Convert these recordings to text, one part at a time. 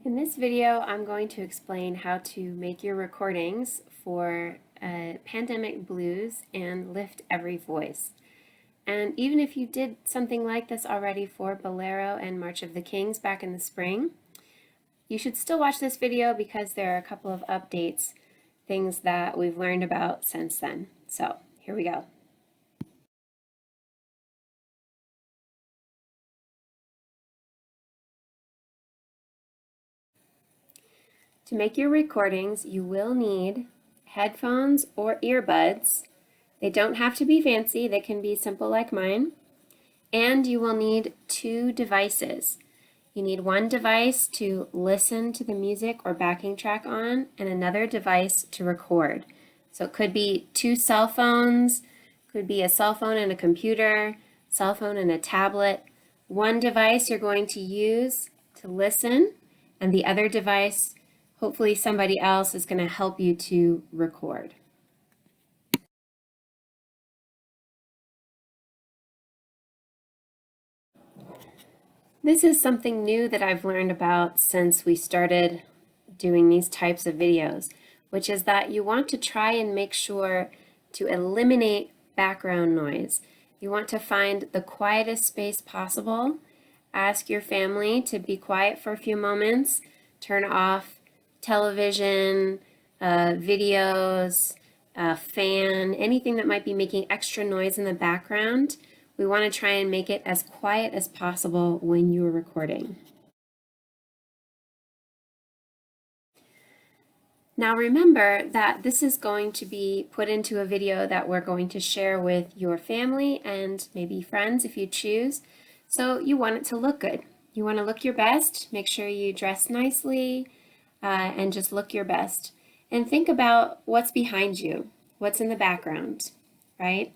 In this video, I'm going to explain how to make your recordings for Pandemic Blues and Lift Every Voice. And even if you did something like this already for Bolero and March of the Kings back in the spring, you should still watch this video because there are a couple of updates, things that we've learned about since then. So here we go. To make your recordings, you will need headphones or earbuds. They don't have to be fancy, they can be simple like mine. And you will need two devices. You need one device to listen to the music or backing track on, and another device to record. So it could be two cell phones, could be a cell phone and a computer, cell phone and a tablet. One device you're going to use to listen, and the other device, hopefully somebody else is going to help you to record. This is something new that I've learned about since we started doing these types of videos, which is that you want to try and make sure to eliminate background noise. You want to find the quietest space possible. Ask your family to be quiet for a few moments, turn off television, videos, fan, anything that might be making extra noise in the background. We want to try and make it as quiet as possible when you're recording. Now remember that this is going to be put into a video that we're going to share with your family and maybe friends if you choose. So you want it to look good. You want to look your best, make sure you dress nicely, and just look your best. And think about what's behind you, what's in the background, right?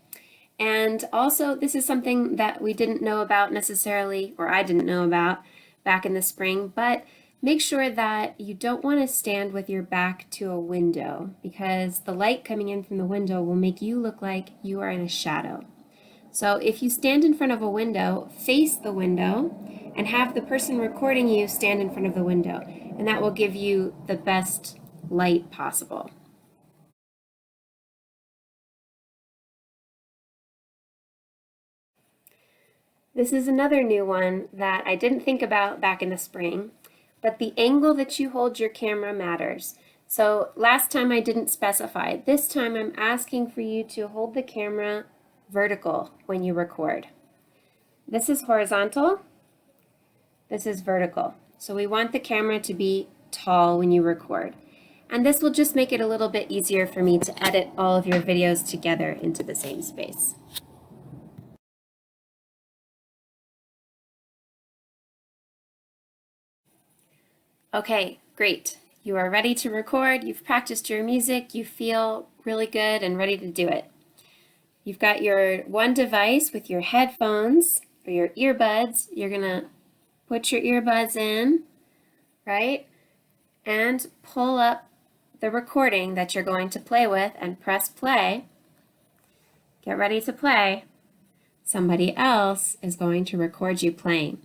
And also, this is something that we didn't know about necessarily, or I didn't know about back in the spring, but make sure that you don't want to stand with your back to a window because the light coming in from the window will make you look like you are in a shadow. So if you stand in front of a window, face the window and have the person recording you stand in front of the window, and that will give you the best light possible. This is another new one that I didn't think about back in the spring, but the angle that you hold your camera matters. So last time I didn't specify. This time I'm asking for you to hold the camera vertical when you record. This is horizontal, this is vertical. So we want the camera to be tall when you record. And this will just make it a little bit easier for me to edit all of your videos together into the same space. Okay, great. You are ready to record, you've practiced your music, you feel really good and ready to do it. You've got your one device with your headphones or your earbuds. You're gonna put your earbuds in, right? And pull up the recording that you're going to play with and press play. Get ready to play. Somebody else is going to record you playing.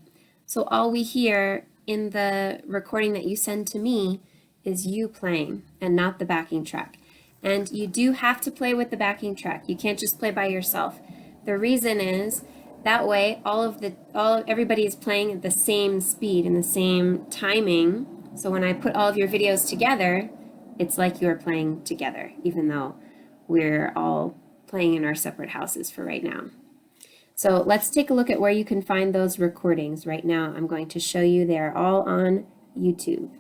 So all we hear in the recording that you send to me is you playing and not the backing track. And you do have to play with the backing track. You can't just play by yourself. The reason is that way everybody is playing at the same speed and the same timing. So when I put all of your videos together, it's like you're playing together, even though we're all playing in our separate houses for right now. So let's take a look at where you can find those recordings. Right now, I'm going to show you they're all on YouTube.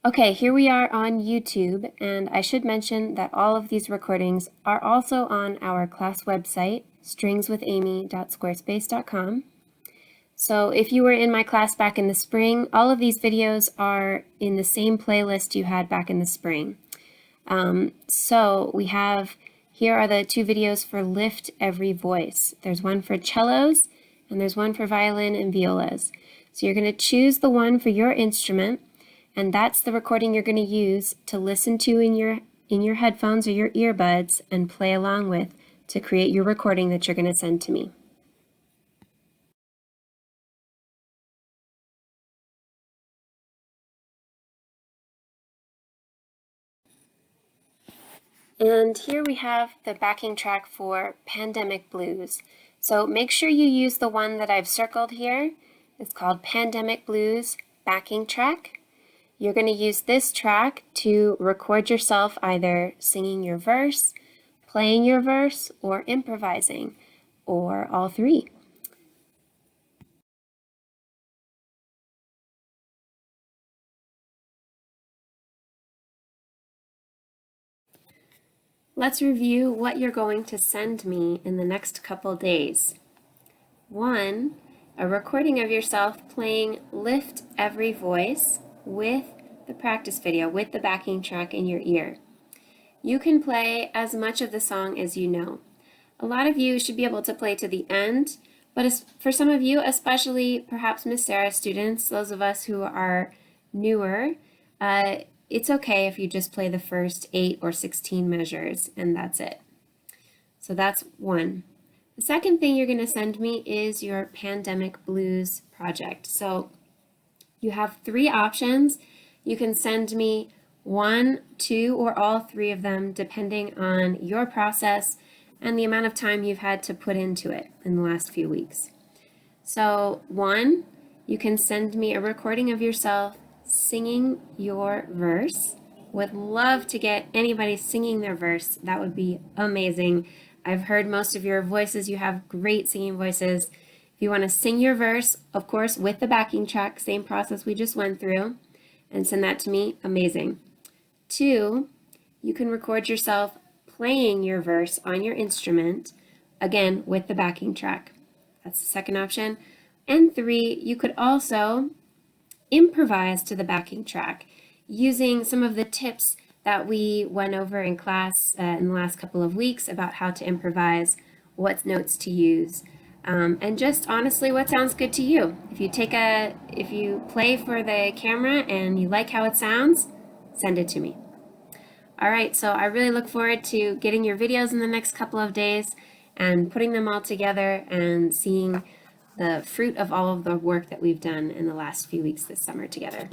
Okay, here we are on YouTube, and I should mention that all of these recordings are also on our class website, stringswithamy.squarespace.com. So if you were in my class back in the spring, all of these videos are in the same playlist you had back in the spring. So we have, here are the two videos for Lift Every Voice. There's one for cellos and there's one for violin and violas. So you're going to choose the one for your instrument, and that's the recording you're going to use to listen to in your headphones or your earbuds and play along with to create your recording that you're going to send to me. And here we have the backing track for Pandemic Blues. So make sure you use the one that I've circled here. It's called Pandemic Blues Backing Track. You're going to use this track to record yourself either singing your verse, playing your verse, or improvising, or all three. Let's review what you're going to send me in the next couple days. 1, a recording of yourself playing Lift Every Voice with the practice video, with the backing track in your ear. You can play as much of the song as you know. A lot of you should be able to play to the end, but for some of you, especially perhaps Miss Sarah students, those of us who are newer, it's okay if you just play the first 8 or 16 measures and that's it. So that's 1. The second thing you're going to send me is your Pandemic Blues project. So you have 3 options. You can send me 1, 2, or all 3 of them depending on your process and the amount of time you've had to put into it in the last few weeks. So 1, you can send me a recording of yourself singing your verse. Would love to get anybody singing their verse. That would be amazing. I've heard most of your voices. You have great singing voices. If you want to sing your verse, of course, with the backing track, same process we just went through, and send that to me, amazing. 2, you can record yourself playing your verse on your instrument, again, with the backing track. That's the second option. And 3, you could also improvise to the backing track using some of the tips that we went over in class in the last couple of weeks about how to improvise, what notes to use, and just honestly what sounds good to you. If you play for the camera and you like how it sounds, send it to me. All right, so I really look forward to getting your videos in the next couple of days and putting them all together and seeing the fruit of all of the work that we've done in the last few weeks this summer together.